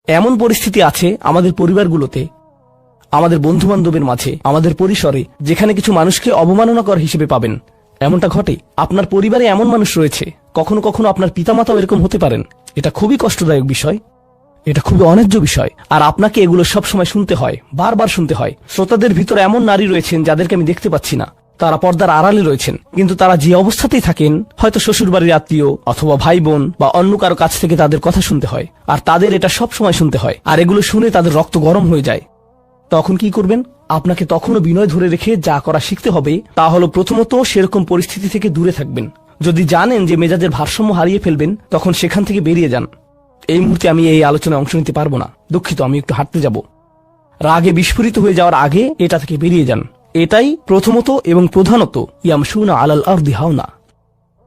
এমন পরিস্থিতি আছে আমাদের পরিবারগুলোতে, আমাদের বন্ধু বান্ধবের মাঝে, আমাদের পরিসরে, যেখানে কিছু মানুষকে অবমাননাকর হিসেবে পাবেন। এমনটা ঘটে। আপনার পরিবারে এমন মানুষ রয়েছে, কখনো কখনো আপনার পিতামাতাও এরকম হতে পারেন। এটা খুবই কষ্টদায়ক বিষয়, এটা খুবই অন্যায্য বিষয়, আর আপনাকে এগুলো সব সময় শুনতে হয়, বারবার শুনতে হয়। শ্রোতাদের ভিতরে এমন নারী রয়েছেন যাদেরকে আমি দেখতে পাচ্ছি না, তারা পর্দার আড়ালে রয়েছেন, কিন্তু তারা যে অবস্থাতেই থাকেন, হয়তো শ্বশুরবাড়ির আত্মীয় অথবা ভাই বোন বা অন্য কারো কাছ থেকে তাদের কথা শুনতে হয়, আর তাদের এটা সব সময় শুনতে হয়, আর এগুলো শুনে তাদের রক্ত গরম হয়ে যায়। তখন কি করবেন? আপনাকে তখনও বিনয় ধরে রেখে যা করা শিখতে হবে তা হলো, প্রথমত সেরকম পরিস্থিতি থেকে দূরে থাকবেন। যদি জানেন যে মেজাজের ভারসাম্য হারিয়ে ফেলবেন, তখন সেখান থেকে বেরিয়ে যান। এই মুহূর্তে আমি এই আলোচনায় অংশ নিতে পারবো না, দুঃখিত, আমি একটু হাঁটতে যাব। রাগে বিস্ফোরিত হয়ে যাওয়ার আগে এটা থেকে বেরিয়ে যান। এটাই প্রথমত এবং প্রধানত ইয়ামশুনা আলাল আরদি হাওনা।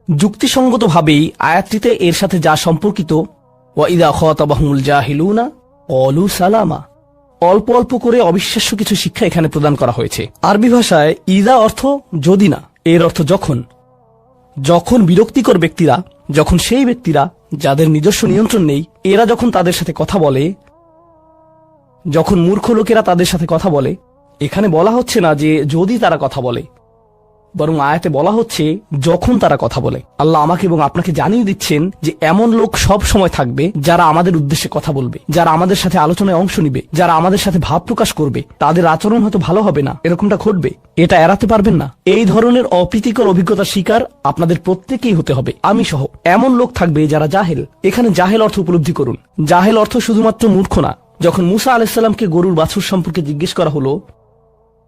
যুক্তিসঙ্গতভাবেই আয়াতটিতে এর সাথে যা সম্পর্কিত, ওয়া ইযা খাতাবাহুমুল জাহিলুনা ক্বালু সালামা, অল্প অল্প করে অবিশ্বাস্য কিছু শিক্ষা এখানে প্রদান করা হয়েছে। আরবি ভাষায় ইদা অর্থ যদি না, এর অর্থ যখন। যখন বিরক্তিকর ব্যক্তিরা, যখন সেই ব্যক্তিরা যাদের নিজস্ব নিয়ন্ত্রণ নেই, এরা যখন তাদের সাথে কথা বলে, যখন মূর্খ লোকেরা তাদের সাথে কথা বলে, এখানে বলা হচ্ছে না যে যদি তারা কথা বলে, বরং আয়াতে বলা হচ্ছে যখন তারা কথা বলে। আল্লাহ আমাকে এবং আপনাকে জানিয়ে দিচ্ছেন যে এমন লোক সব সময় থাকবে যারা আমাদের উদ্দেশ্যে কথা বলবে, যারা আমাদের সাথে আলোচনায় অংশ নিবে, যারা আমাদের সাথে ভাব প্রকাশ করবে। তাদের আচরণ হয়তো ভালো হবে না, এরকমটা ঘটবে, এটা এড়াতে পারবেন না। এই ধরনের অপ্রীতিকর অভিজ্ঞতার শিকার আপনাদের প্রত্যেকেই হতে হবে, আমি সহ। এমন লোক থাকবে যারা জাহেল। এখানে জাহেল অর্থ উপলব্ধি করুন। জাহেল অর্থ শুধুমাত্র মূর্খ না। যখন মুসা আলাইহিসসালামকে গরুর বাছুর সম্পর্কে জিজ্ঞেস করা হলো,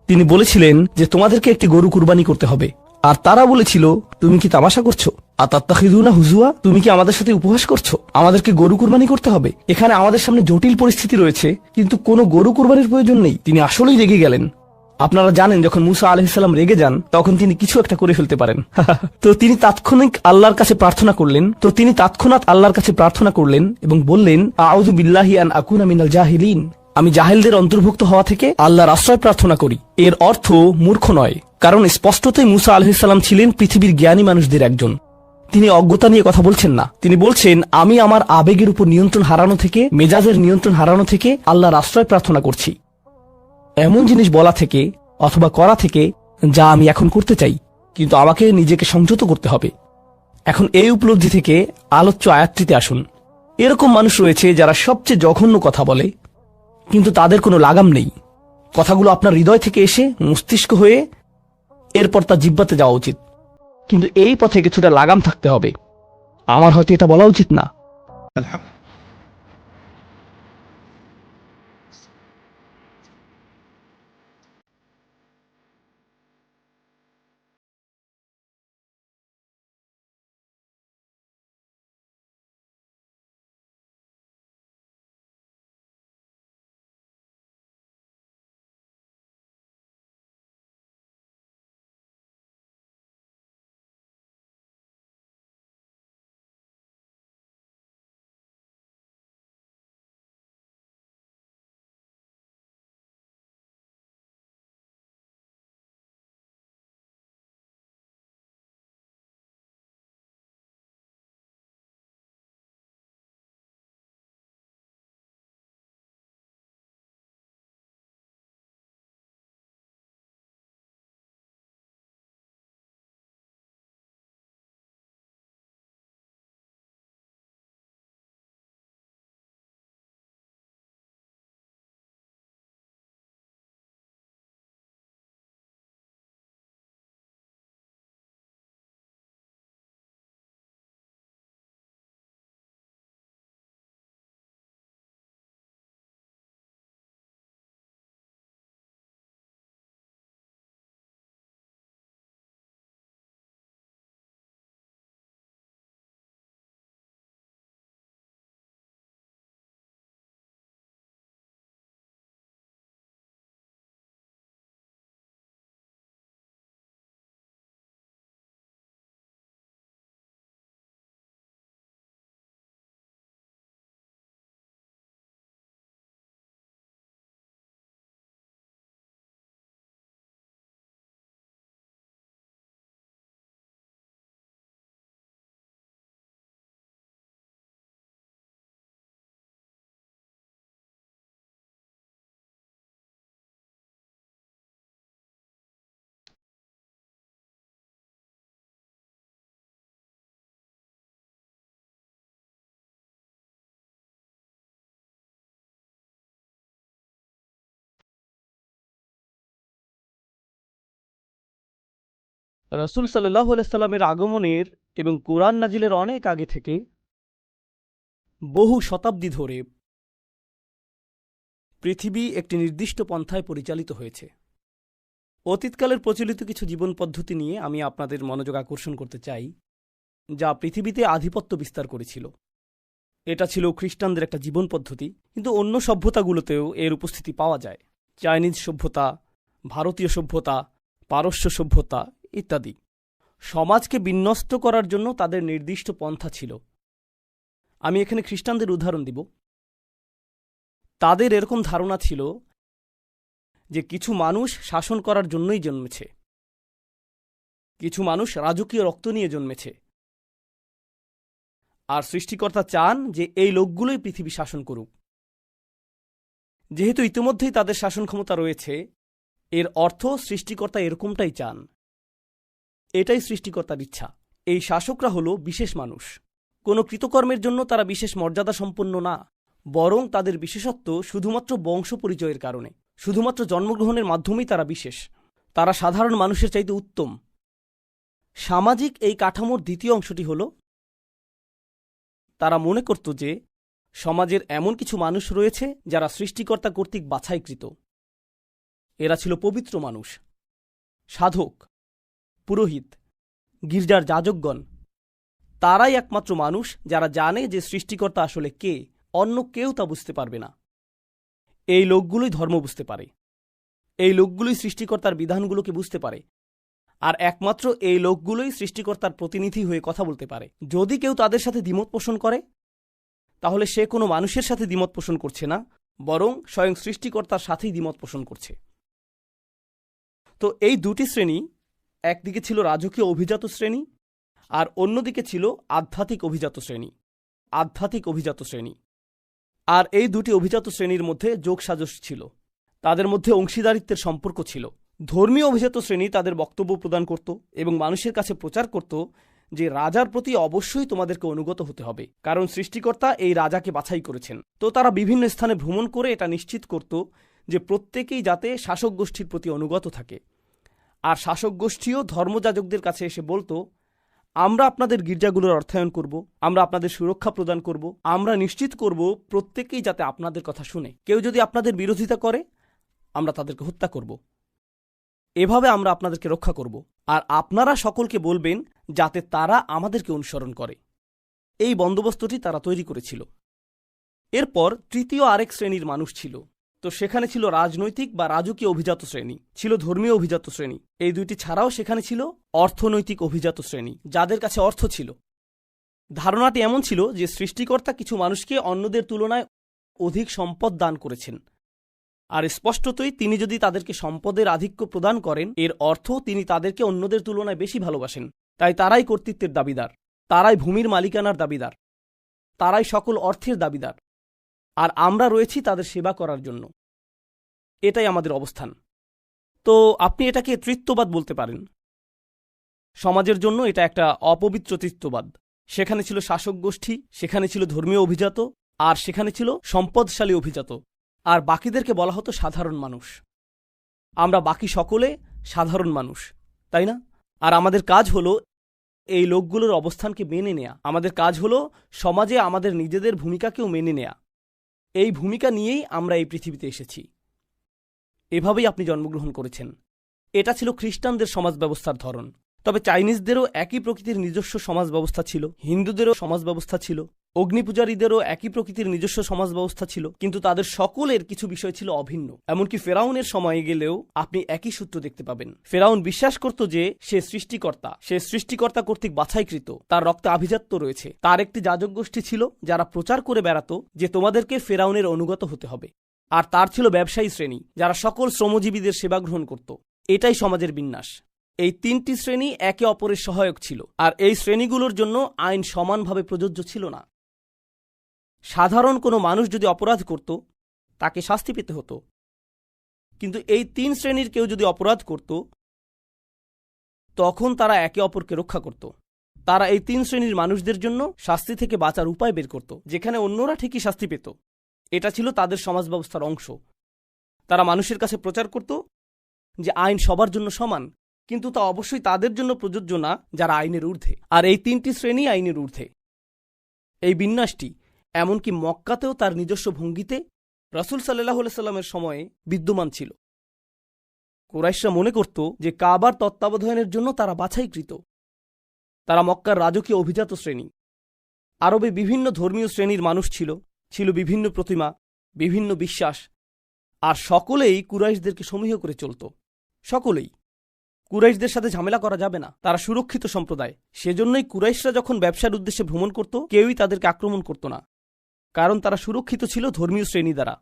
তিনি বলেছিলেন যে তোমাদেরকে একটি গরু কুরবানি করতে হবে, আর তারা বলেছিল তুমি কি তামাশা করছো? আতাত্তাখিযুনা হুজুয়া, তুমি কি আমাদের সাথে উপহাস করছো? আমাদেরকে গরু কুরবানি করতে হবে? এখানে আমাদের সামনে জটিল পরিস্থিতি রয়েছে, কিন্তু কোনো গরু কুরবানির প্রয়োজন নেই। তিনি আসলেই রেগে গেলেন। আপনারা জানেন যখন মুসা আলাইহিস সালাম রেগে যান, তখন তিনি কিছু একটা করে ফেলতে পারেন। তো তিনি তাৎক্ষণিক আল্লাহর কাছে প্রার্থনা করলেন এবং বললেন, আউযু বিল্লাহি আন আকুনা মিনাল জাহিলিন, আমি জাহেলদের অন্তর্ভুক্ত হওয়া থেকে আল্লাহর আশ্রয় প্রার্থনা করি। এর অর্থ মূর্খ নয়, কারণ স্পষ্টতই মুসা আলাইহিস সালাম ছিলেন পৃথিবীর জ্ঞানী মানুষদের একজন। তিনি অজ্ঞতা নিয়ে কথা বলছেন না, তিনি বলছেন আমি আমার আবেগের উপর নিয়ন্ত্রণ হারানো থেকে, মেজাজের নিয়ন্ত্রণ হারানো থেকে আল্লাহর আশ্রয় প্রার্থনা করছি, এমন জিনিস বলা থেকে অথবা করা থেকে যা আমি এখন করতে চাই, কিন্তু আমাকে নিজেকে সংযত করতে হবে। এখন এই উপলব্ধি থেকে আলোচ্য আয়াতটিতে আসুন। এরকম মানুষ রয়েছে যারা সবচেয়ে জঘন্য কথা বলে, কিন্তু তাদের কোনো লাগাম নেই। কথাগুলো আপনার হৃদয় থেকে এসে মস্তিষ্ক হয়ে এরপর তা জিহ্বাতে যাওয়া উচিত, কিন্তু এই পথে কিছুটা লাগাম থাকতে হবে। আমার হয়তো এটা বলা উচিত না। রাসূল সাল্লাল্লাহু আলাইহি সাল্লামের আগমনের এবং কোরআন নাজিলের অনেক আগে থেকে বহু শতাব্দী ধরে পৃথিবী একটি নির্দিষ্ট পন্থায় পরিচালিত হয়েছে। অতীতকালের প্রচলিত কিছু জীবন পদ্ধতি নিয়ে আমি আপনাদের মনোযোগ আকর্ষণ করতে চাই, যা পৃথিবীতে আধিপত্য বিস্তার করেছিল। এটা ছিল খ্রিস্টানদের একটা জীবন পদ্ধতি, কিন্তু অন্য সভ্যতাগুলোতেও এর উপস্থিতি পাওয়া যায়। চাইনিজ সভ্যতা, ভারতীয় সভ্যতা, পারস্য সভ্যতা ইত্যাদি। সমাজকে বিন্যস্ত করার জন্য তাদের নির্দিষ্ট পন্থা ছিল। আমি এখানে খ্রিস্টানদের উদাহরণ দিব। তাদের এরকম ধারণা ছিল যে কিছু মানুষ শাসন করার জন্যই জন্মেছে, কিছু মানুষ রাজকীয় রক্ত নিয়ে জন্মেছে, আর সৃষ্টিকর্তা চান যে এই লোকগুলোই পৃথিবী শাসন করুক। যেহেতু ইতিমধ্যেই তাদের শাসন ক্ষমতা রয়েছে, এর অর্থ সৃষ্টিকর্তা এরকমটাই চান। এটাই সৃষ্টিকর্তার ইচ্ছা। এই শাসকরা হলো বিশেষ মানুষ। কোনো কৃতকর্মের জন্য তারা বিশেষ মর্যাদা সম্পন্ন না, বরং তাদের বিশেষত্ব শুধুমাত্র বংশ পরিচয়ের কারণে। শুধুমাত্র জন্মগ্রহণের মাধ্যমেই তারা বিশেষ। তারা সাধারণ মানুষের চাইতে উত্তম। সামাজিক এই কাঠামোর দ্বিতীয় অংশটি হল, তারা মনে করত যে সমাজের এমন কিছু মানুষ রয়েছে যারা সৃষ্টিকর্তা কর্তৃক বাছাইকৃত। এরা ছিল পবিত্র মানুষ, সাধক, পুরোহিত, গির্জার যাজকগণ। তারাই একমাত্র মানুষ যারা জানে যে সৃষ্টিকর্তা আসলে কে, অন্য কেউ তা বুঝতে পারবে না। এই লোকগুলোই ধর্ম বুঝতে পারে, এই লোকগুলোই সৃষ্টিকর্তার বিধানগুলোকে বুঝতে পারে, আর একমাত্র এই লোকগুলোই সৃষ্টিকর্তার প্রতিনিধি হয়ে কথা বলতে পারে। যদি কেউ তাদের সাথে দ্বিমত পোষণ করে, তাহলে সে কোনো মানুষের সাথে দ্বিমত পোষণ করছে না, বরং স্বয়ং সৃষ্টিকর্তার সাথেই দ্বিমত পোষণ করছে। তো এই দুটি শ্রেণী, একদিকে ছিল রাজকীয় অভিজাত শ্রেণী, আর অন্যদিকে ছিল আধ্যাত্মিক অভিজাত শ্রেণী। আধ্যাত্মিক অভিজাত শ্রেণী। আর এই দুটি অভিজাত শ্রেণীর মধ্যে যোগসাজশ ছিল, তাদের মধ্যে অংশীদারিত্বের সম্পর্ক ছিল। ধর্মীয় অভিজাত শ্রেণী তাদের বক্তব্য প্রদান করত এবং মানুষের কাছে প্রচার করত যে রাজার প্রতি অবশ্যই তোমাদেরকে অনুগত হতে হবে, কারণ সৃষ্টিকর্তা এই রাজাকে বাছাই করেছেন। তো তারা বিভিন্ন স্থানে ভ্রমণ করে এটা নিশ্চিত করত যে প্রত্যেকেই যাতে শাসক গোষ্ঠীর প্রতি অনুগত থাকে। আর শাসক গোষ্ঠীও ধর্মযাজকদের কাছে এসে বলতো, আমরা আপনাদের গির্জাগুলোর অর্থায়ন করব, আমরা আপনাদের সুরক্ষা প্রদান করব, আমরা নিশ্চিত করব প্রত্যেকেই যাতে আপনাদের কথা শুনে। কেউ যদি আপনাদের বিরোধিতা করে, আমরা তাদেরকে হত্যা করব। এভাবে আমরা আপনাদেরকে রক্ষা করব, আর আপনারা সকলকে বলবেন যাতে তারা আমাদেরকে অনুসরণ করে। এই বন্দোবস্তটি তারা তৈরি করেছিল। এরপর তৃতীয় আরেক শ্রেণীর মানুষ ছিল। তো সেখানে ছিল রাজনৈতিক বা রাজকীয় অভিজাত শ্রেণী, ছিল ধর্মীয় অভিজাত শ্রেণী। এই দুইটি ছাড়াও সেখানে ছিল অর্থনৈতিক অভিজাত শ্রেণী, যাদের কাছে অর্থ ছিল। ধারণাটি এমন ছিল যে সৃষ্টিকর্তা কিছু মানুষকে অন্যদের তুলনায় অধিক সম্পদ দান করেছেন, আর স্পষ্টতই তিনি যদি তাদেরকে সম্পদের আধিক্য প্রদান করেন, এর অর্থ তিনি তাদেরকে অন্যদের তুলনায় বেশি ভালোবাসেন। তাই তারাই কর্তৃত্বের দাবিদার, তারাই ভূমির মালিকানার দাবিদার, তারাই সকল অর্থের দাবিদার, আর আমরা রয়েছি তাদের সেবা করার জন্য। এটাই আমাদের অবস্থান। তো আপনি এটাকে তৃত্ববাদ বলতে পারেন। সমাজের জন্য এটা একটা অপবিত্র তৃত্ববাদ। সেখানে ছিল শাসক গোষ্ঠী, সেখানে ছিল ধর্মীয় অভিজাত, আর সেখানে ছিল সম্পদশালী অভিজাত, আর বাকিদেরকে বলা হতো সাধারণ মানুষ। আমরা বাকি সকলে সাধারণ মানুষ, তাই না? আর আমাদের কাজ হলো এই লোকগুলোর অবস্থানকে মেনে নেয়া। আমাদের কাজ হলো সমাজে আমাদের নিজেদের ভূমিকাকেও মেনে নেয়া। এই ভূমিকা নিয়েই আমরা এই পৃথিবীতে এসেছি। এভাবেই আপনি জন্মগ্রহণ করেছেন। এটা ছিল খ্রিস্টানদের সমাজ ব্যবস্থার ধরন। তবে চাইনিজদেরও একই প্রকৃতির নিজস্ব সমাজ ব্যবস্থা ছিল, হিন্দুদেরও সমাজ ব্যবস্থা ছিল, অগ্নিপূজারীদেরও একই প্রকৃতির নিজস্ব সমাজ ব্যবস্থা ছিল, কিন্তু তাদের সকলের কিছু বিষয় ছিল অভিন্ন। এমনকি ফেরাউনের সময়ে গেলেও আপনি একই সূত্র দেখতে পাবেন। ফেরাউন বিশ্বাস করত যে সে সৃষ্টিকর্তা কর্তৃক বাছাইকৃত, তার রক্তে আভিজাত্য রয়েছে। তার একটি যাজক গোষ্ঠী ছিল যারা প্রচার করে বেড়াতো যে তোমাদেরকে ফেরাউনের অনুগত হতে হবে। আর তার ছিল ব্যবসায়ী শ্রেণী, যারা সকল শ্রমজীবীদের সেবা গ্রহণ করত। এটাই সমাজের বিন্যাস। এই তিনটি শ্রেণী একে অপরের সহায়ক ছিল, আর এই শ্রেণীগুলোর জন্য আইন সমানভাবে প্রযোজ্য ছিল না। সাধারণ কোনো মানুষ যদি অপরাধ করত, তাকে শাস্তি পেতে হতো, কিন্তু এই তিন শ্রেণীর কেউ যদি অপরাধ করত, তখন তারা একে অপরকে রক্ষা করত। তারা এই তিন শ্রেণীর মানুষদের জন্য শাস্তি থেকে বাঁচার উপায় বের করত, যেখানে অন্যরা ঠিকই শাস্তি পেত। এটা ছিল তাদের সমাজ ব্যবস্থার অংশ। তারা মানুষের কাছে প্রচার করত যে আইন সবার জন্য সমান, কিন্তু তা অবশ্যই তাদের জন্য প্রযোজ্য না যারা আইনের ঊর্ধ্বে। আর এই তিনটি শ্রেণী আইনের ঊর্ধ্বে। এই বিন্যাসটি এমনকি মক্কাতেও তার নিজস্ব ভঙ্গিতে রাসূল সাল্লাল্লাহু আলাইহি সাল্লামের সময়ে বিদ্যমান ছিল। কুরাইশরা মনে করত যে কাবার তত্ত্বাবধানের জন্য তারা বাছাইকৃত। তারা মক্কার রাজকীয় অভিজাত শ্রেণী। আরবে বিভিন্ন ধর্মীয় শ্রেণীর মানুষ ছিল, ছিল বিভিন্ন প্রতিমা, বিভিন্ন বিশ্বাস, আর সকলেই কুরাইশদেরকে সমীহ করে চলত। সকলেই। কুরাইশদের সাথে ঝামেলা করা যাবে না, তারা সুরক্ষিত সম্প্রদায়। সেজন্যই কুরাইশরা যখন ব্যবসার উদ্দেশ্যে ভ্রমণ করত, কেউই তাদেরকে আক্রমণ করত না, কারণ তারা সুরক্ষিত ছিল ধর্মীয় শ্রেণী দ্বারা।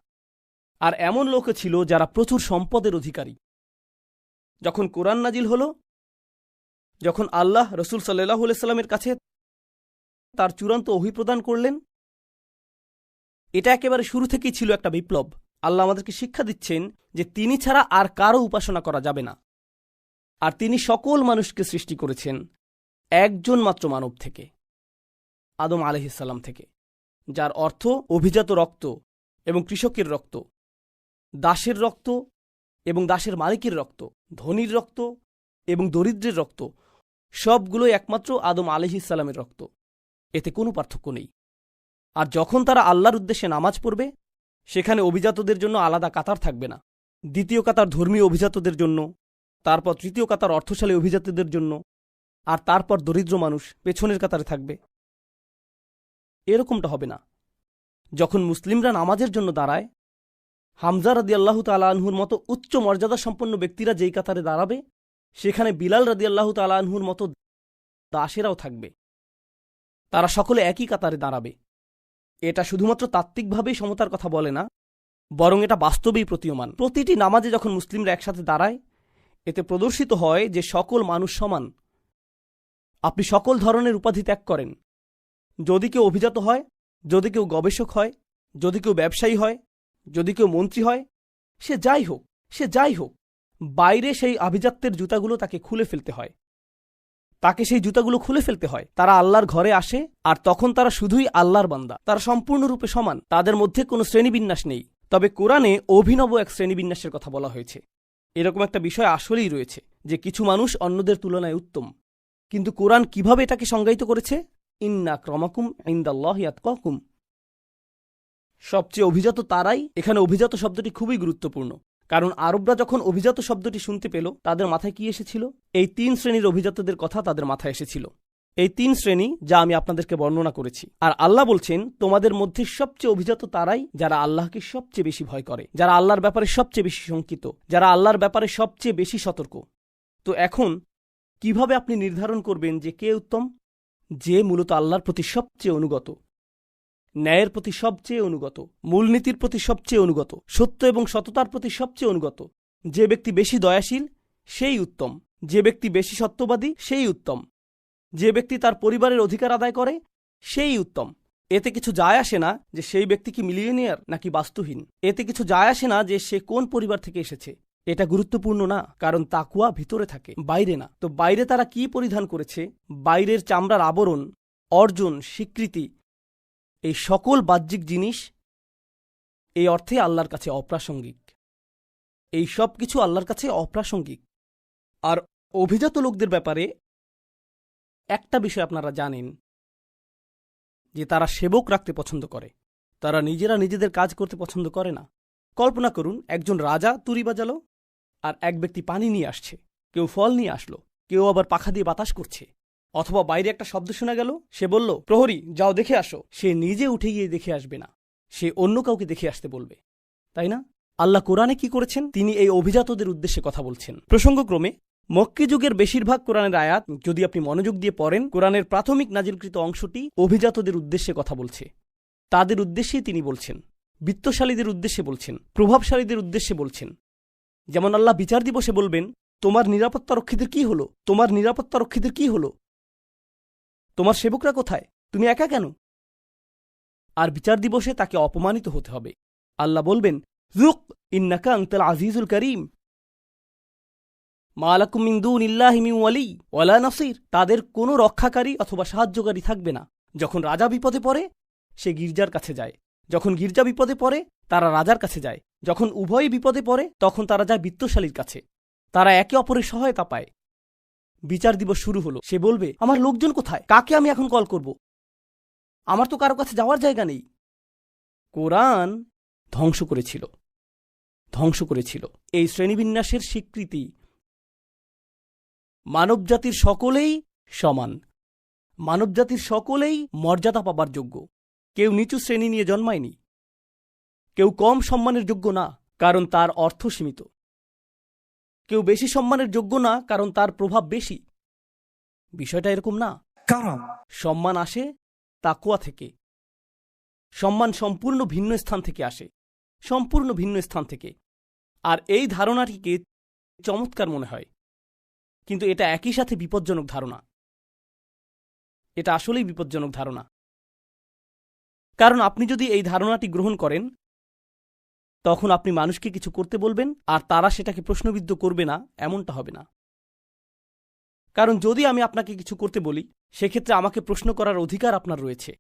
আর এমন লোকও ছিল যারা প্রচুর সম্পদের অধিকারী। যখন কোরআন নাজিল হল, যখন আল্লাহ রসুল সাল্লাল্লাহু আলাইহি সাল্লামের কাছে তার চূড়ান্ত ওহী প্রদান করলেন, এটা একেবারে শুরু থেকেই ছিল একটা বিপ্লব। আল্লাহ আমাদেরকে শিক্ষা দিচ্ছেন যে তিনি ছাড়া আর কারও উপাসনা করা যাবে না। আর তিনি সকল মানুষকে সৃষ্টি করেছেন একজন মাত্র মানব থেকে, আদম আলাইহিস সালাম থেকে, যার অর্থ অভিজাত রক্ত এবং কৃষকের রক্ত, দাসের রক্ত এবং দাসের মালিকের রক্ত, ধনীর রক্ত এবং দরিদ্রের রক্ত, সবগুলোই একমাত্র আদম আলাইহিস সালামের রক্ত। এতে কোনো পার্থক্য নেই। আর যখন তারা আল্লাহর উদ্দেশ্যে নামাজ পড়বে, সেখানে অভিজাতদের জন্য আলাদা কাতার থাকবে না। দ্বিতীয় কাতার ধর্মীয় অভিজাতদের জন্য, তারপর তৃতীয় কাতার অর্থশালী অভিজাতদের জন্য, আর তারপর দরিদ্র মানুষ পেছনের কাতারে থাকবে। এরকমটা হবে না। যখন মুসলিমরা নামাজের জন্য দাঁড়ায়, হামজা রাদিয়াল্লাহু তাআলা আনহুর মতো উচ্চ মর্যাদা সম্পন্ন ব্যক্তিরা যেই কাতারে দাঁড়াবে, সেখানে বিলাল রাদিয়াল্লাহু তাআলা আনহুর মতো দাসেরাও থাকবে। তারা সকলে একই কাতারে দাঁড়াবে। এটা শুধুমাত্র তাত্ত্বিকভাবেই সমতার কথা বলে না, বরং এটা বাস্তবেই প্রতীয়মান। প্রতিটি নামাজে যখন মুসলিমরা একসাথে দাঁড়ায়, এতে প্রদর্শিত হয় যে সকল মানুষ সমান। আপনি সকল ধরনের উপাধি ত্যাগ করেন। যদি কেউ অভিজাত হয়, যদি কেউ গবেষক হয়, যদি কেউ ব্যবসায়ী হয়, যদি কেউ মন্ত্রী হয়, সে যাই হোক, বাইরে সেই আভিজাত্যের জুতাগুলো তাকে খুলে ফেলতে হয়। তাকে সেই জুতাগুলো খুলে ফেলতে হয়। তারা আল্লাহর ঘরে আসে, আর তখন তারা শুধুই আল্লাহর বান্দা। তারা সম্পূর্ণরূপে সমান, তাদের মধ্যে কোনো শ্রেণীবিন্যাস নেই। তবে কোরআনে অভিনব এক শ্রেণীবিন্যাসের কথা বলা হয়েছে। এরকম একটা বিষয় আসলেই রয়েছে যে কিছু মানুষ অন্যদের তুলনায় উত্তম। কিন্তু কোরআন কিভাবে এটাকে সংজ্ঞায়িত করেছে? ইন্না আক্রামাকুম ইনদাল্লাহি আতকাকুম। সবচেয়ে অভিজাত তারাই। এখানে অভিজাত শব্দটি খুবই গুরুত্বপূর্ণ, কারণ আরবরা যখন অভিজাত শব্দটি শুনতে পেল, তাদের মাথায় কি এসেছিল? এই 3 শ্রেণীর অভিজাতদের কথা তাদের মাথায় এসেছিল। এই 3 শ্রেণী যা আমি আপনাদেরকে বর্ণনা করেছি। আর আল্লাহ বলছেন, তোমাদের মধ্যে সবচেয়ে অভিজাত তারাই যারা আল্লাহকে সবচেয়ে বেশি ভয় করে, যারা আল্লাহর ব্যাপারে সবচেয়ে বেশি শঙ্কিত, যারা আল্লাহর ব্যাপারে সবচেয়ে বেশি সতর্ক। তো এখন কিভাবে আপনি নির্ধারণ করবেন যে কে উত্তম? যে মূলত আল্লাহর প্রতি সবচেয়ে অনুগত, ন্যায়ের প্রতি সবচেয়ে অনুগত, মূলনীতির প্রতি সবচেয়ে অনুগত, সত্য এবং সততার প্রতি সবচেয়ে অনুগত। যে ব্যক্তি বেশি দয়াশীল, সেই উত্তম। যে ব্যক্তি বেশি সত্যবাদী, সেই উত্তম। যে ব্যক্তি তার পরিবারের অধিকার আদায় করে, সেই উত্তম। এতে কিছু যায় আসে না যে সেই ব্যক্তি কি মিলিয়নিয়ার নাকি বাস্তুহীন। এতে কিছু যায় আসে না যে সে কোন পরিবার থেকে এসেছে। এটা গুরুত্বপূর্ণ না, কারণ তাকওয়া ভিতরে থাকে, বাইরে না। তো বাইরে তারা কি পরিধান করেছে, বাইরের চামড়ার আবরণ, অর্জন, স্বীকৃতি, এই সকল বাহ্যিক জিনিস এই অর্থে আল্লাহর কাছে অপ্রাসঙ্গিক। এই সব কিছু আল্লাহর কাছে অপ্রাসঙ্গিক। আর অভিজাত লোকদের ব্যাপারে একটা বিষয় আপনারা জানেন, যে তারা সেবক রাখতে পছন্দ করে। তারা নিজেরা নিজেদের কাজ করতে পছন্দ করে না। কল্পনা করুন, একজন রাজা তুরি বাজালো, আর এক ব্যক্তি পানি নিয়ে আসছে, কেউ ফল নিয়ে আসলো, কেউ আবার পাখা দিয়ে বাতাস করছে। অথবা বাইরে একটা শব্দ শোনা গেল, সে বলল, প্রহরী যাও দেখে আসো। সে নিজে উঠে গিয়ে দেখে আসবে না, সে অন্য কাউকে দেখে আসতে বলবে, তাই না? আল্লাহ কোরআনে কি করেছেন? তিনি এই অভিজাতদের উদ্দেশ্যে কথা বলছেন। প্রসঙ্গক্রমে মক্কি যুগের বেশিরভাগ কোরআনের আয়াত যদি আপনি মনোযোগ দিয়ে পড়েন, কোরআনের প্রাথমিক নাজিলকৃত অংশটি অভিজাতদের উদ্দেশ্যে কথা বলছে। তাদের উদ্দেশ্যেই তিনি বলছেন, বিত্তশালীদের উদ্দেশ্যে বলছেন, প্রভাবশালীদের উদ্দেশ্যে বলছেন। যেমন আল্লাহ বিচার দিবসে বলবেন, তোমার নিরাপত্তা রক্ষীদের কি হলো? তোমার নিরাপত্তা রক্ষীদের কি হলো? তোমার সেবকরা কোথায়? তুমি একা কেন? আর বিচার দিবসে তাকে অপমানিত হতে হবে। আল্লাহ বলবেন, যুক ইন্নাকা আনতাল আজিজুল করিম, মা লাকুম মিন দুনিল্লাহি মিন ওয়ালি ওয়ালা নাসির। তাদের কোনো রক্ষাকারী অথবা সাহায্যকারী থাকবে না। যখন রাজা বিপদে পড়ে, সে গির্জার কাছে যায়। যখন গির্জা বিপদে পড়ে, তারা রাজার কাছে যায়। যখন উভয়ই বিপদে পড়ে, তখন তারা যায় বিত্তশালীর কাছে। তারা একে অপরের সহায়তা পায়। বিচার দিবস শুরু হলো। সে বলবে, আমার লোকজন কোথায়, কাকে আমি এখন কল করব, আমার তো কারো কাছে যাওয়ার জায়গা নেই। কোরআন ধ্বংস করেছিল এই শ্রেণীবিন্যাসের স্বীকৃতি। মানবজাতির সকলেই সমান, মানবজাতির সকলেই মর্যাদা পাবার যোগ্য। কেউ নিচু শ্রেণী নিয়ে জন্মায়নি, কেউ কম সম্মানের যোগ্য না কারণ তার অর্থ সীমিত, কেউ বেশি সম্মানের যোগ্য না কারণ তার প্রভাব বেশি। বিষয়টা এরকম না। সম্মান আসে তাকওয়া থেকে, সম্মান সম্পূর্ণ ভিন্ন স্থান থেকে আসে, সম্পূর্ণ ভিন্ন স্থান থেকে। আর এই ধারণাটিকে চমৎকার মনে হয়, কিন্তু এটা একই সাথে বিপজ্জনক ধারণা। এটা আসলেই বিপজ্জনক ধারণা। কারণ আপনি যদি এই ধারণাটি গ্রহণ করেন, তখন আপনি মানুষকে কিছু করতে বলবেন আর তারা সেটাকে প্রশ্নবিদ্ধ করবে না, এমনটা হবে না। কারণ যদি আমি আপনাকে কিছু করতে বলি, সেক্ষেত্রে আমাকে প্রশ্ন করার অধিকার আপনার রয়েছে।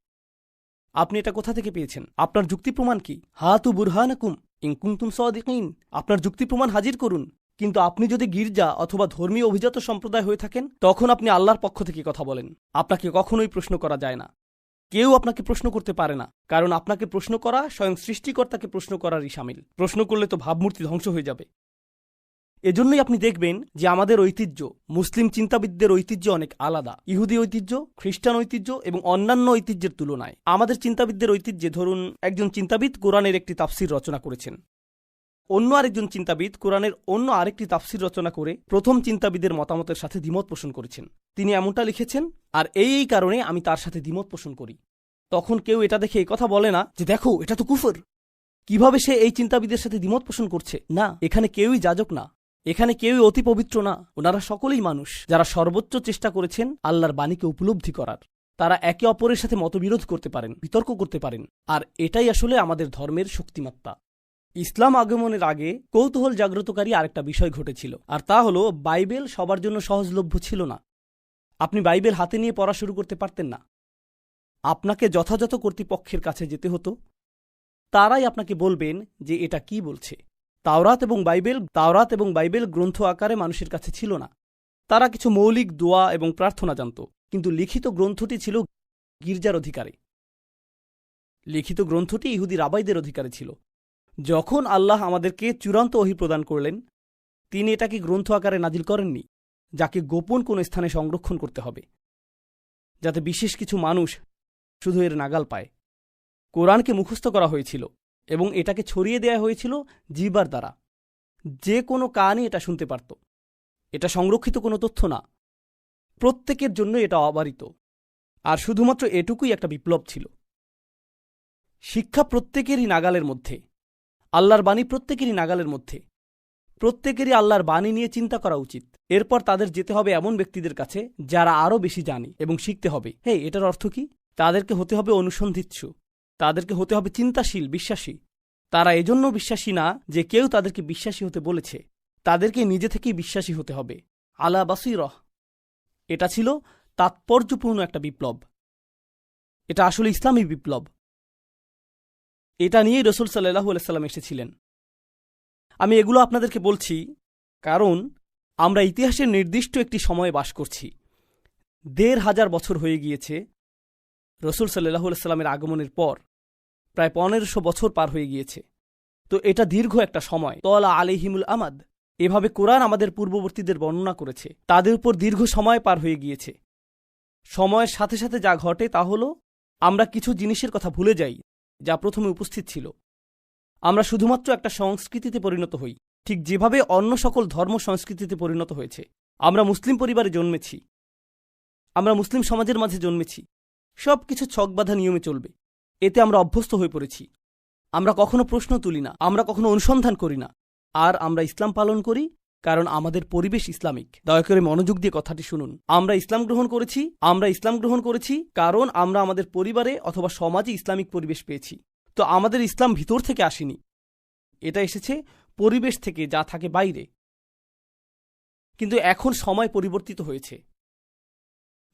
আপনি এটা কোথা থেকে পেয়েছেন? আপনার যুক্তি প্রমাণ কি? হাতু বুরহানাকুম ইন কুনতুম সাদিকিন। আপনার যুক্তি প্রমাণ হাজির করুন। কিন্তু আপনি যদি গির্জা অথবা ধর্মীয় অভিজাত সম্প্রদায় হয়ে থাকেন, তখন আপনি আল্লাহর পক্ষ থেকে কথা বলেন। আপনাকে কখনোই প্রশ্ন করা যায় না। কেউ আপনাকে প্রশ্ন করতে পারে না, কারণ আপনাকে প্রশ্ন করা স্বয়ং সৃষ্টিকর্তাকে প্রশ্ন করারই শামিল। প্রশ্ন করলে তো ভাবমূর্তি ধ্বংস হয়ে যাবে। এজন্যই আপনি দেখবেন যে আমাদের ঐতিহ্য, মুসলিম চিন্তাবিদদের ঐতিহ্য অনেক আলাদা। ইহুদি ঐতিহ্য, খ্রিস্টান ঐতিহ্য এবং অন্যান্য ঐতিহ্যের তুলনায় আমাদের চিন্তাবিদদের ঐতিহ্যে, ধরুন একজন চিন্তাবিদ কোরআনের একটি তাফসির রচনা করেছেন, অন্য আরেকজন চিন্তাবিদ কোরআনের অন্য আরেকটি তাফসির রচনা করে প্রথম চিন্তাবিদের মতামতের সাথে দ্বিমত পোষণ করেছেন। তিনি এমনটা লিখেছেন, আর এই কারণে আমি তার সাথে দ্বিমত পোষণ করি। তখন কেউ এটা দেখে এই কথা বলে না যে দেখো এটা তো কুফর, কিভাবে সে এই চিন্তাবিদের সাথে দ্বিমত পোষণ করছে। না, এখানে কেউই যাজক না, এখানে কেউই অতি পবিত্র না। ওনারা সকলেই মানুষ যারা সর্বোচ্চ চেষ্টা করেছেন আল্লাহর বাণীকে উপলব্ধি করার। তারা একে অপরের সাথে মতবিরোধ করতে পারেন, বিতর্ক করতে পারেন, আর এটাই আসলে আমাদের ধর্মের শক্তিমাত্রা। ইসলাম আগমনের আগে কৌতূহল জাগ্রতকারী আরেকটা বিষয় ঘটেছিল, আর তা হলো বাইবেল সবার জন্য সহজলভ্য ছিল না। আপনি বাইবেল হাতে নিয়ে পড়া শুরু করতে পারতেন না। আপনাকে যথাযথ কর্তৃপক্ষের কাছে যেতে হতো, তারাই আপনাকে বলবেন যে এটা কি বলছে। তাওরাত এবং বাইবেল গ্রন্থ আকারে মানুষের কাছে ছিল না। তারা কিছু মৌলিক দোয়া এবং প্রার্থনা জানত, কিন্তু লিখিত গ্রন্থটি ছিল গির্জার অধিকারে। লিখিত গ্রন্থটি ইহুদি রাবাইদের অধিকারে ছিল। যখন আল্লাহ আমাদেরকে চূড়ান্ত ওহী প্রদান করলেন, তিনি এটাকে গ্রন্থ আকারে নাজিল করেননি, যাকে গোপন কোনো স্থানে সংরক্ষণ করতে হবে, যাতে বিশেষ কিছু মানুষ শুধু এর নাগাল পায়। কোরআনকে মুখস্থ করা হয়েছিল এবং এটাকে ছড়িয়ে দেয়া হয়েছিল জিহ্বার দ্বারা। যে কোনো কানই এটা শুনতে পারত। এটা সংরক্ষিত কোনো তথ্য না, প্রত্যেকের জন্য এটা অবারিত। আর শুধুমাত্র এটুকুই একটা বিপ্লব ছিল। শিক্ষা প্রত্যেকেরই নাগালের মধ্যে, আল্লাহর বাণী প্রত্যেকেরই নাগালের মধ্যে। প্রত্যেকেরই আল্লাহর বাণী নিয়ে চিন্তা করা উচিত। এরপর তাদের যেতে হবে এমন ব্যক্তিদের কাছে যারা আরও বেশি জানে, এবং শিখতে হবে। এটার অর্থ কি? তাদেরকে হতে হবে অনুসন্ধিৎসু, তাদেরকে হতে হবে চিন্তাশীল, বিশ্বাসী। তারা এজন্য বিশ্বাসী না যে কেউ তাদেরকে বিশ্বাসী হতে বলেছে, তাদেরকে নিজে থেকেই বিশ্বাসী হতে হবে। আলা বাসীরহ। এটা ছিল তাৎপর্যপূর্ণ একটা বিপ্লব। এটা আসলে ইসলামী বিপ্লব। এটা নিয়েই রাসূল সাল্লাল্লাহু আলাইহি ওয়াসাল্লাম এসেছিলেন। আমি এগুলো আপনাদেরকে বলছি কারণ আমরা ইতিহাসের নির্দিষ্ট একটি সময়ে বাস করছি। ১৫০০ বছর হয়ে গিয়েছে রাসূল সাল্লাল্লাহু আলাইহি ওয়াসাল্লামের আগমনের পর। প্রায় ১৫০০ বছর পার হয়ে গিয়েছে। তো এটা দীর্ঘ একটা সময়। তলা আলাইহিমুল আমাদ, এভাবে কোরআন আমাদের পূর্ববর্তীদের বর্ণনা করেছে। তাদের উপর দীর্ঘ সময় পার হয়ে গিয়েছে। সময়ের সাথে সাথে যা ঘটে তা হলো আমরা কিছু জিনিসের কথা ভুলে যাই যা প্রথমে উপস্থিত ছিল। আমরা শুধুমাত্র একটা সংস্কৃতিতে পরিণত হই, ঠিক যেভাবে অন্য সকল ধর্ম সংস্কৃতিতে পরিণত হয়েছে। আমরা মুসলিম পরিবারে জন্মেছি, আমরা মুসলিম সমাজের মাঝে জন্মেছি। সব কিছু ছকবাঁধা নিয়মে চলবে, এতে আমরা অভ্যস্ত হয়ে পড়েছি। আমরা কখনো প্রশ্ন তুলি না, আমরা কখনো অনুসন্ধান করি না। আর আমরা ইসলাম পালন করি কারণ আমাদের পরিবেশ ইসলামিক। দয়া করে মনোযোগ দিয়ে কথাটি শুনুন। আমরা ইসলাম গ্রহণ করেছি কারণ আমরা আমাদের পরিবারে অথবা সমাজে ইসলামিক পরিবেশ পেয়েছি। তো আমাদের ইসলাম ভিতর থেকে আসেনি, এটা এসেছে পরিবেশ থেকে, যা থাকে বাইরে। কিন্তু এখন সময় পরিবর্তিত হয়েছে।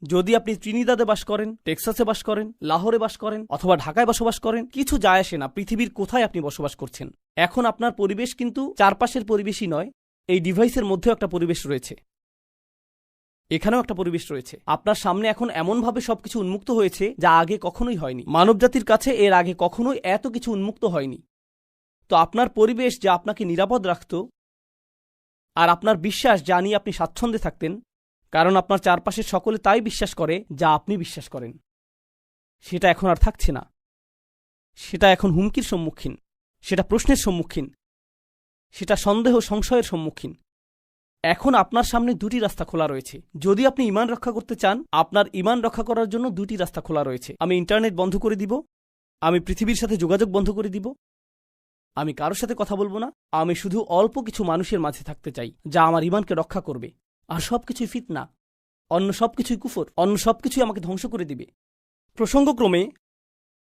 যদি আপনি ত্রিনিদাদে বাস করেন, টেক্সাসে বাস করেন, লাহোরে বাস করেন অথবা ঢাকায় বসবাস করেন, কিছু যায় আসে না পৃথিবীর কোথায় আপনি বসবাস করছেন। এখন আপনার পরিবেশ কিন্তু চারপাশের পরিবেশই নয়, এই ডিভাইসের মধ্যেও একটা পরিবেশ রয়েছে। এখানেও একটা পরিবেশ রয়েছে। আপনার সামনে এখন এমনভাবে সবকিছু উন্মুক্ত হয়েছে যা আগে কখনোই হয়নি। মানবজাতির কাছে এর আগে কখনোই এত কিছু উন্মুক্ত হয়নি। তো আপনার পরিবেশ যা আপনাকে নিরাপদ রাখত, আর আপনার বিশ্বাস যা নিয়ে আপনি স্বাচ্ছন্দ্যে থাকতেন, কারণ আপনার চারপাশের সকলে তাই বিশ্বাস করে যা আপনি বিশ্বাস করেন, সেটা এখন আর থাকছে না। সেটা এখন হুমকির সম্মুখীন, সেটা প্রশ্নের সম্মুখীন, সেটা সন্দেহ সংশয়ের সম্মুখীন। এখন আপনার সামনে দুটি রাস্তা খোলা রয়েছে। যদি আপনি ঈমান রক্ষা করতে চান, আপনার ঈমান রক্ষা করার জন্য দুটি রাস্তা খোলা রয়েছে। আমি ইন্টারনেট বন্ধ করে দিব, আমি পৃথিবীর সাথে যোগাযোগ বন্ধ করে দিব, আমি কারোর সাথে কথা বলবো না, আমি শুধু অল্প কিছু মানুষের মাঝে থাকতে চাই যা আমার ঈমানকে রক্ষা করবে। আর সবকিছুই ফিতনা, অন্য সবকিছুই কুফর, অন্য সবকিছুই আমাকে ধ্বংস করে দিবে। প্রসঙ্গক্রমে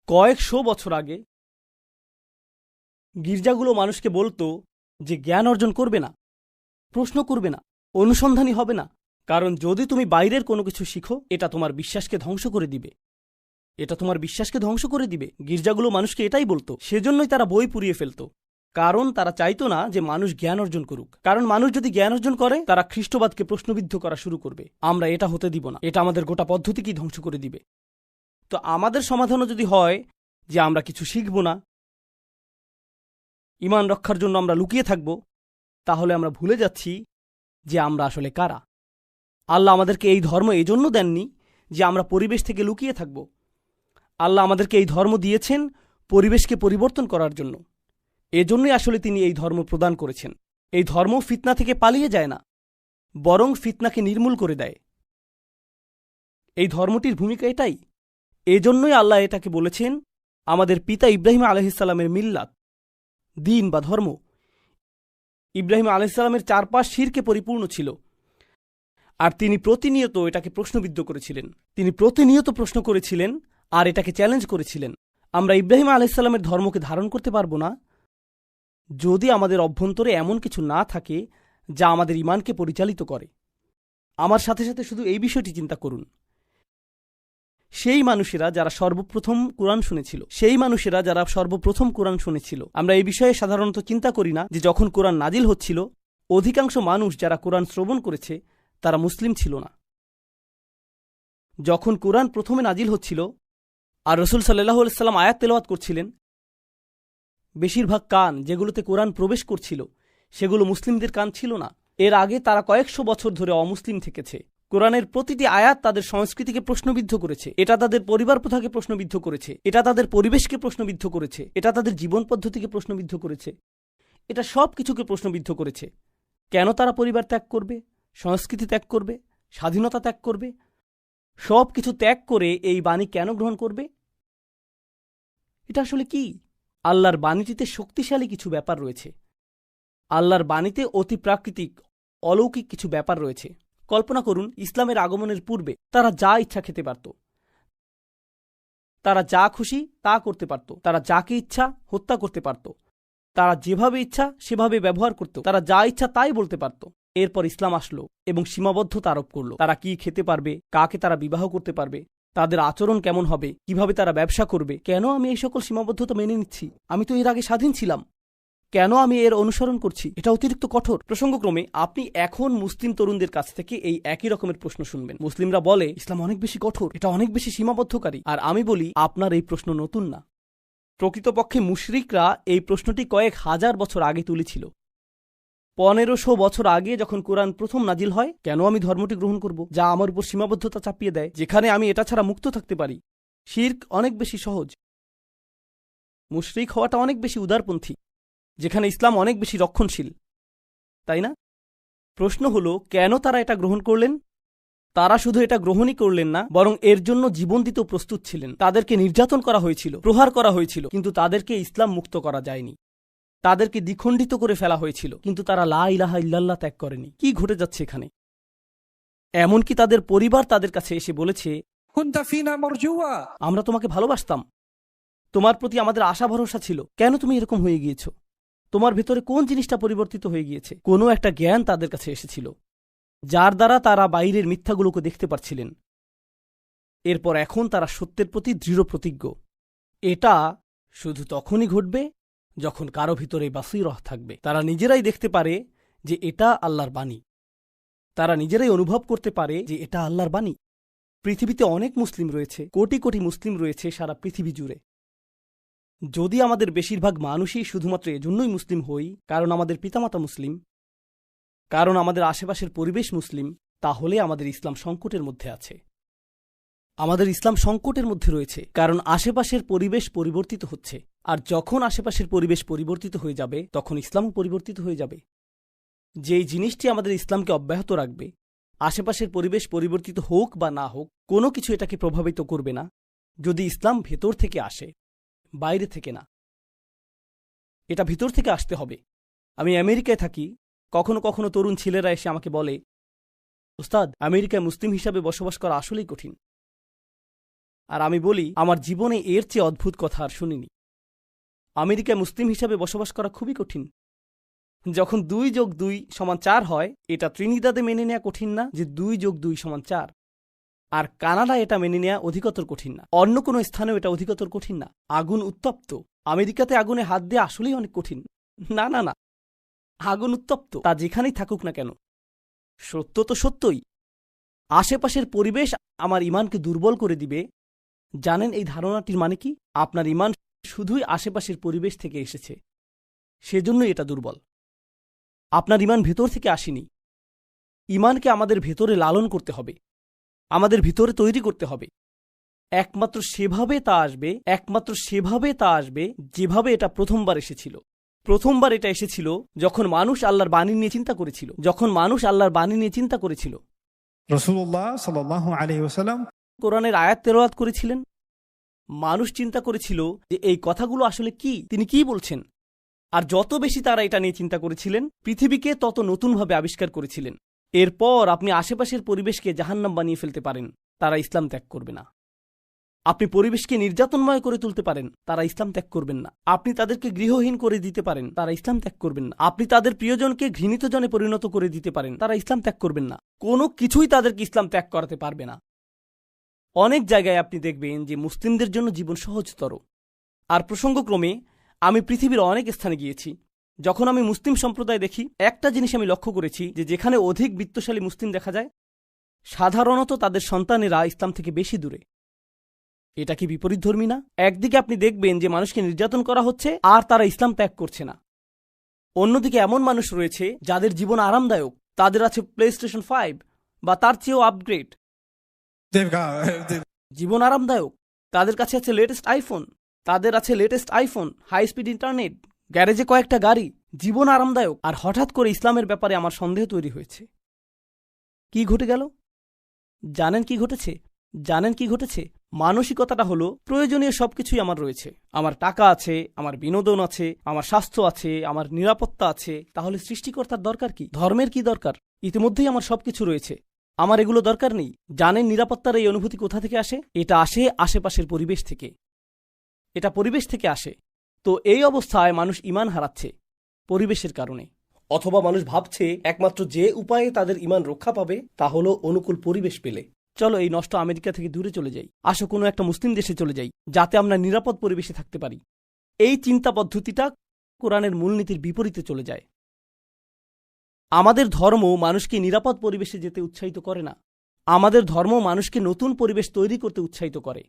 কয়েকশো বছর আগে গির্জাগুলো মানুষকে বলতো যে জ্ঞান অর্জন করবে না, প্রশ্ন করবে না, অনুসন্ধানী হবে না, কারণ যদি তুমি বাইরের কোনো কিছু শিখো এটা তোমার বিশ্বাসকে ধ্বংস করে দিবে, এটা তোমার বিশ্বাসকে ধ্বংস করে দিবে। গির্জাগুলো মানুষকে এটাই বলতো। সেজন্যই তারা বই পুড়িয়ে ফেলত, কারণ তারা চাইতো না যে মানুষ জ্ঞান অর্জন করুক। কারণ মানুষ যদি জ্ঞান অর্জন করে, তারা খ্রিস্টবাদকে প্রশ্নবিদ্ধ করা শুরু করবে। আমরা এটা হতে দিব না, এটা আমাদের গোটা পদ্ধতিকেই ধ্বংস করে দিবে। তো আমাদের সমাধানও যদি হয় যে আমরা কিছু শিখব না, ঈমান রক্ষার জন্য আমরা লুকিয়ে থাকব, তাহলে আমরা ভুলে যাচ্ছি যে আমরা আসলে কারা। আল্লাহ আমাদেরকে এই ধর্ম এজন্য দেননি যে আমরা পরিবেশ থেকে লুকিয়ে থাকব। আল্লাহ আমাদেরকে এই ধর্ম দিয়েছেন পরিবেশকে পরিবর্তন করার জন্য। এজন্যই আসলে তিনি এই ধর্ম প্রদান করেছেন। এই ধর্ম ফিতনা থেকে পালিয়ে যায় না, বরং ফিতনাকে নির্মূল করে দেয়। এই ধর্মটির ভূমিকা এটাই। এজন্যই আল্লাহ এটাকে বলেছেন আমাদের পিতা ইব্রাহিম আলাইহিসসালামের মিল্লাত, দিন বা ধর্ম। ইব্রাহিম আলাইহিসসালামের চারপাশ শিরকে পরিপূর্ণ ছিল, আর তিনি প্রতিনিয়ত এটাকে প্রশ্নবিদ্ধ করেছিলেন। তিনি প্রতিনিয়ত প্রশ্ন করেছিলেন আর এটাকে চ্যালেঞ্জ করেছিলেন। আমরা ইব্রাহিম আলাইহিসসালামের ধর্মকে ধারণ করতে পারব না যদি আমাদের অভ্যন্তরে এমন কিছু না থাকে যা আমাদের ঈমানকে পরিচালিত করে। আমার সাথে সাথে শুধু এই বিষয়টি চিন্তা করুন। সেই মানুষেরা যারা সর্বপ্রথম কোরআন শুনেছিল, আমরা এই বিষয়ে সাধারণত চিন্তা করি না যে যখন কোরআন নাজিল হচ্ছিল, অধিকাংশ মানুষ যারা কোরআন শ্রবণ করেছে তারা মুসলিম ছিল না। যখন কোরআন প্রথমে নাজিল হচ্ছিল আর রাসূল সাল্লাল্লাহু আলাইহি ওয়াসাল্লাম আয়াত তেলাওয়াত করছিলেন, বেশিরভাগ কান যেগুলোতে কোরআন প্রবেশ করছিল সেগুলো মুসলিমদের কান ছিল না। এর আগে তারা কয়েকশো বছর ধরে অমুসলিম থেকেছে। কোরআনের প্রতিটি আয়াত তাদের সংস্কৃতিকে প্রশ্নবিদ্ধ করেছে, এটা তাদের পরিবার প্রথাকে প্রশ্নবিদ্ধ করেছে, এটা তাদের পরিবেশকে প্রশ্নবিদ্ধ করেছে, এটা তাদের জীবন পদ্ধতিকে প্রশ্নবিদ্ধ করেছে, এটা সব কিছুকে প্রশ্নবিদ্ধ করেছে। কেন তারা পরিবার ত্যাগ করবে, সংস্কৃতি ত্যাগ করবে, স্বাধীনতা ত্যাগ করবে, সব কিছু ত্যাগ করে এই বাণী কেন গ্রহণ করবে? এটা আসলে কি? আল্লাহর বাণীটিতে শক্তিশালী কিছু ব্যাপার রয়েছে। আল্লাহর বাণীতে অতি প্রাকৃতিক অলৌকিক কিছু ব্যাপার রয়েছে। কল্পনা করুন, ইসলামের আগমনের পূর্বে তারা যা ইচ্ছা খেতে পারত, তারা যা খুশি তা করতে পারত, তারা যাকে ইচ্ছা হত্যা করতে পারত, তারা যেভাবে ইচ্ছা সেভাবে ব্যবহার করত, তারা যা ইচ্ছা তাই বলতে পারত। এরপর ইসলাম আসলো এবং সীমাবদ্ধতা আরোপ করল। তারা কি খেতে পারবে, কাকে তারা বিবাহ করতে পারবে, তাদের আচরণ কেমন হবে, কিভাবে তারা ব্যবসা করবে। কেন আমি এই সকল সীমাবদ্ধতা মেনে নিচ্ছি? আমি তো এর আগে স্বাধীন ছিলাম, কেন আমি এর অনুসরণ করছি? এটা অতিরিক্ত কঠোর। প্রসঙ্গক্রমে আপনি এখন মুসলিম তরুণদের কাছ থেকে এই একই রকমের প্রশ্ন শুনবেন। মুসলিমরা বলে ইসলাম অনেক বেশি কঠোর, এটা অনেক বেশি সীমাবদ্ধকারী। আর আমি বলি আপনার এই প্রশ্ন নতুন না। প্রকৃতপক্ষে মুশরিকরা এই প্রশ্নটি কয়েক হাজার বছর আগে তুলেছিল। 1500 বছর আগে যখন কোরআন প্রথম নাজিল হয়, কেন আমি ধর্মটি গ্রহণ করব যা আমার উপর সীমাবদ্ধতা চাপিয়ে দেয়, যেখানে আমি এটা ছাড়া মুক্ত থাকতে পারি? শিরক অনেক বেশি সহজ, মুশরিক হওয়াটা অনেক বেশি উদারপন্থী, যেখানে ইসলাম অনেক বেশি রক্ষণশীল, তাই না? প্রশ্ন হলো, কেন তারা এটা গ্রহণ করলেন? তারা শুধু এটা গ্রহণই করলেন না, বরং এর জন্য জীবন দিতেও প্রস্তুত ছিলেন। তাদেরকে নির্যাতন করা হয়েছিল, প্রহার করা হয়েছিল, কিন্তু তাদেরকে ইসলাম মুক্ত করা যায়নি। তাদেরকে দ্বিখণ্ডিত করে ফেলা হয়েছিল, কিন্তু তারা লা ইলাহা ইল্লাল্লাহ ত্যাগ করেনি। কি ঘটে যাচ্ছে এখানে? এমনকি তাদের পরিবার তাদের কাছে এসে বলেছে, আমরা তোমাকে ভালোবাসতাম, তোমার প্রতি আমাদের আশা ভরসা ছিল, কেন তুমি এরকম হয়ে গিয়েছ? তোমার ভেতরে কোন জিনিসটা পরিবর্তিত হয়ে গিয়েছে? কোনো একটা জ্ঞান তাদের কাছে এসেছিল, যার দ্বারা তারা বাইরের মিথ্যাগুলোকে দেখতে পারছিলেন। এরপর এখন তারা সত্যের প্রতি দৃঢ় প্রতিজ্ঞ। এটা শুধু তখনই ঘটবে যখন কারো ভিতরে বাসীরহ থাকবে, তারা নিজেরাই দেখতে পারে যে এটা আল্লাহর বাণী। তারা নিজেরাই অনুভব করতে পারে যে এটা আল্লাহর বাণী। পৃথিবীতে অনেক মুসলিম রয়েছে, কোটি কোটি মুসলিম রয়েছে সারা পৃথিবী জুড়ে। যদি আমাদের বেশিরভাগ মানুষই শুধুমাত্র এজন্যই মুসলিম হই কারণ আমাদের পিতামাতা মুসলিম, কারণ আমাদের আশেপাশের পরিবেশ মুসলিম, তাহলে আমাদের ইসলাম সংকটের মধ্যে আছে। আমাদের ইসলাম সংকটের মধ্যে রয়েছে কারণ আশেপাশের পরিবেশ পরিবর্তিত হচ্ছে, আর যখন আশেপাশের পরিবেশ পরিবর্তিত হয়ে যাবে তখন ইসলামও পরিবর্তিত হয়ে যাবে। যেই জিনিসটি আমাদের ইসলামকে অব্যাহত রাখবে, আশেপাশের পরিবেশ পরিবর্তিত হোক বা না হোক, কোনো কিছু এটাকে প্রভাবিত করবে না যদি ইসলাম ভেতর থেকে আসে, বাইরে থেকে না। এটা ভিতর থেকে আসতে হবে। আমি আমেরিকায় থাকি, কখনো কখনো তরুণ ছেলেরা এসে আমাকে বলে, উস্তাদ, আমেরিকায় মুসলিম হিসাবে বসবাস করা আসলেই কঠিন। আর আমি বলি, আমার জীবনে এর চেয়ে অদ্ভুত কথা আর শুনিনি। আমেরিকায় মুসলিম হিসাবে বসবাস করা খুবই কঠিন। যখন 2+2=4 হয়, এটা ত্রিনিদাদে মেনে নেওয়া কঠিন না যে 2+2=4। আর কানাডা এটা মেনে নেওয়া অধিকতর কঠিন না, অন্য কোনো স্থানেও এটা অধিকতর কঠিন না। আগুন উত্তপ্ত, আমেরিকাতে আগুনে হাত দেওয়া আসলেই অনেক কঠিন। না না না, আগুন উত্তপ্ত, তা যেখানেই থাকুক না কেন। সত্য তো সত্যই। আশেপাশের পরিবেশ আমার ইমানকে দুর্বল করে দিবে। জানেন এই ধারণাটির মানে কি? আপনার ইমান শুধুই আশেপাশের পরিবেশ থেকে এসেছে, সেজন্যই এটা দুর্বল। আপনার ইমান ভেতর থেকে আসেনি। ইমানকে আমাদের ভেতরে লালন করতে হবে, আমাদের ভিতরে তৈরি করতে হবে। একমাত্র সেভাবে তা আসবে যেভাবে এটা প্রথমবার এসেছিল। প্রথমবার এটা এসেছিল যখন মানুষ আল্লাহর বাণী নিয়ে চিন্তা করেছিল। রাসূলুল্লাহ সাল্লাল্লাহু আলাইহি ওয়াসাল্লাম কোরআনের আয়াত তেলাওয়াত করেছিলেন। মানুষ চিন্তা করেছিল যে এই কথাগুলো আসলে কি, তিনি কি বলছেন। আর যত বেশি তারা এটা নিয়ে চিন্তা করেছিলেন, পৃথিবীকে তত নতুনভাবে আবিষ্কার করেছিলেন। এরপর আপনি আশেপাশের পরিবেশকে জাহান্নাম বানিয়ে ফেলতে পারেন, তারা ইসলাম ত্যাগ করবে না। আপনি পরিবেশকে নির্যাতনময় করে তুলতে পারেন, তারা ইসলাম ত্যাগ করবেন না। আপনি তাদেরকে গৃহহীন করে দিতে পারেন, তারা ইসলাম ত্যাগ করবেন না। আপনি তাদের প্রিয়জনকে ঘৃণিত জনে পরিণত করে দিতে পারেন, তারা ইসলাম ত্যাগ করবেন না। কোনো কিছুই তাদেরকে ইসলাম ত্যাগ করাতে পারবে না। অনেক জায়গায় আপনি দেখবেন যে মুসলিমদের জন্য জীবন সহজতর। আর প্রসঙ্গক্রমে আমি পৃথিবীর অনেক স্থানে গিয়েছি। যখন আমি মুসলিম সম্প্রদায় দেখি, একটা জিনিস আমি লক্ষ্য করেছি যে যেখানে অধিক বিত্তশালী মুসলিম দেখা যায়, সাধারণত তাদের সন্তানেরা ইসলাম থেকে বেশি দূরে। এটা কি বিপরীতধর্মী না? একদিকে আপনি দেখবেন যে মানুষকে নির্যাতন করা হচ্ছে আর তারা ইসলাম ত্যাগ করছে না। অন্যদিকে এমন মানুষ রয়েছে যাদের জীবন আরামদায়ক, তাদের আছে প্লেস্টেশন 5 বা তার চেয়েও আপগ্রেড। জীবন আরামদায়ক, তাদের কাছে আছে latest iPhone, high speed internet, গ্যারেজে কয়েকটা গাড়ি। জীবন আরামদায়ক, আর হঠাৎ করে ইসলামের ব্যাপারে আমার সন্দেহ তৈরি হয়েছে। কি ঘটে গেল? জানেন কি ঘটেছে? মানসিকতাটা হলো, প্রয়োজনীয় সবকিছুই আমার রয়েছে। আমার টাকা আছে, আমার বিনোদন আছে, আমার স্বাস্থ্য আছে, আমার নিরাপত্তা আছে। তাহলে সৃষ্টিকর্তার দরকার কি? ধর্মের কি দরকার? ইতিমধ্যেই আমার সবকিছু রয়েছে, আমার এগুলো দরকার নেই। জানেন নিরাপত্তার এই অনুভূতি কোথা থেকে আসে? এটা আসে আশেপাশের পরিবেশ থেকে। এটা পরিবেশ থেকে আসে। তো এই অবস্থায় মানুষ ঈমান হারাচ্ছে পরিবেশের কারণে। অথবা মানুষ ভাবছে একমাত্র যে উপায়ে তাদের ঈমান রক্ষা পাবে তা হলো অনুকূল পরিবেশ পেলে। চলো এই নষ্ট আমেরিকা থেকে দূরে চলে যাই, আসো কোনো একটা মুসলিম দেশে চলে যাই, যাতে আমরা নিরাপদ পরিবেশে থাকতে পারি। এই চিন্তা পদ্ধতিটা কোরআনের মূলনীতির বিপরীতে চলে যায়। আমাদের ধর্ম মানুষকে নিরাপদ পরিবেশে যেতে উৎসাহিত করে না। আমাদের ধর্ম মানুষকে নতুন পরিবেশ তৈরি করতে উৎসাহিত করে।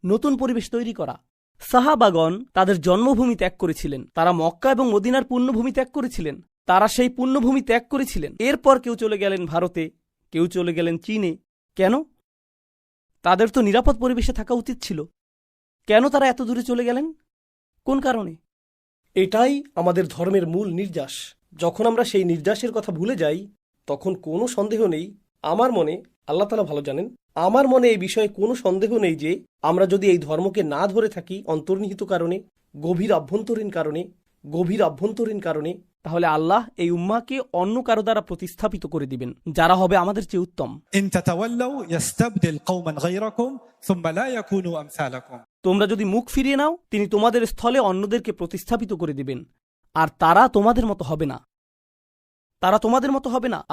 নতুন পরিবেশ তৈরি করা। সাহাবাগণ তাদের জন্মভূমি ত্যাগ করেছিলেন, তারা মক্কা এবং মদিনার পুণ্যভূমি ত্যাগ করেছিলেন, তারা সেই পুণ্যভূমি ত্যাগ করেছিলেন। এরপর কেউ চলে গেলেন ভারতে, কেউ চলে গেলেন চীনে। কেন? তাদের তো নিরাপদ পরিবেশে থাকা উচিত ছিল। কেন তারা এত দূরে চলে গেলেন? কোন কারণে? এটাই আমাদের ধর্মের মূল নির্যাস। যখন আমরা সেই নির্যাসের কথা ভুলে যাই, তখন কোনো সন্দেহ নেই আমার মনে, আল্লাহ তাআলা ভালো জানেন, আমার মনে এই বিষয়ে কোনো সন্দেহ নেই যে আমরা যদি এই ধর্মকে না ধরে থাকি অন্তর্নিহিত কারণে, গভীর আভ্যন্তরীণ কারণে, তাহলে আল্লাহ এই উম্মাহকে অন্য কারো দ্বারা প্রতিস্থাপিত করে দিবেন, যারা হবে আমাদের চেয়ে উত্তম। ইন তাতাওয়াল্লাউ ইস্তাবদিল কওমান গায়রাকুম সুম্মা লা ইয়াকুনু আমসালাকুম। তোমরা যদি মুখ ফিরিয়ে নাও, তিনি তোমাদের স্থলে অন্যদেরকে প্রতিস্থাপিত করে দিবেন, আর তারা তোমাদের মতো হবে না।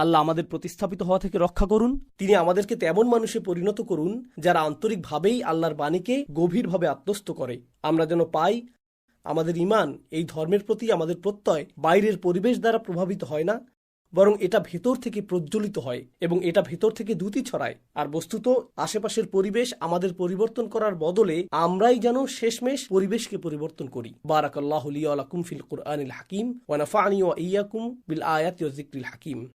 আল্লাহ আমাদের প্রতিস্থাপিত হওয়া থেকে রক্ষা করুন। তিনি আমাদেরকে তেমন মানুষে পরিণত করুন যারা আন্তরিকভাবেই আল্লাহর বাণীকে গভীরভাবে আত্মস্থ করে। আমরা যেন পাই আমাদের ঈমান, এই ধর্মের প্রতি আমাদের প্রত্যয় বাইরের পরিবেশ দ্বারা প্রভাবিত হয় না, বরং এটা ভেতর থেকে প্রজ্বলিত হয় এবং এটা ভেতর থেকে দ্যুতি ছড়ায়। আর বস্তুত আশেপাশের পরিবেশ আমাদের পরিবর্তন করার বদলে আমরাই যেন শেষমেশ পরিবেশকে পরিবর্তন করি। বারাকাল্লাহু লি ওয়া লাকুম ফিল কুরআনিল হাকিম ওয়া নাফা'নি ওয়া ইয়্যাকুম বিল আয়াতি ওয়াজ যিকরিল হাকিম।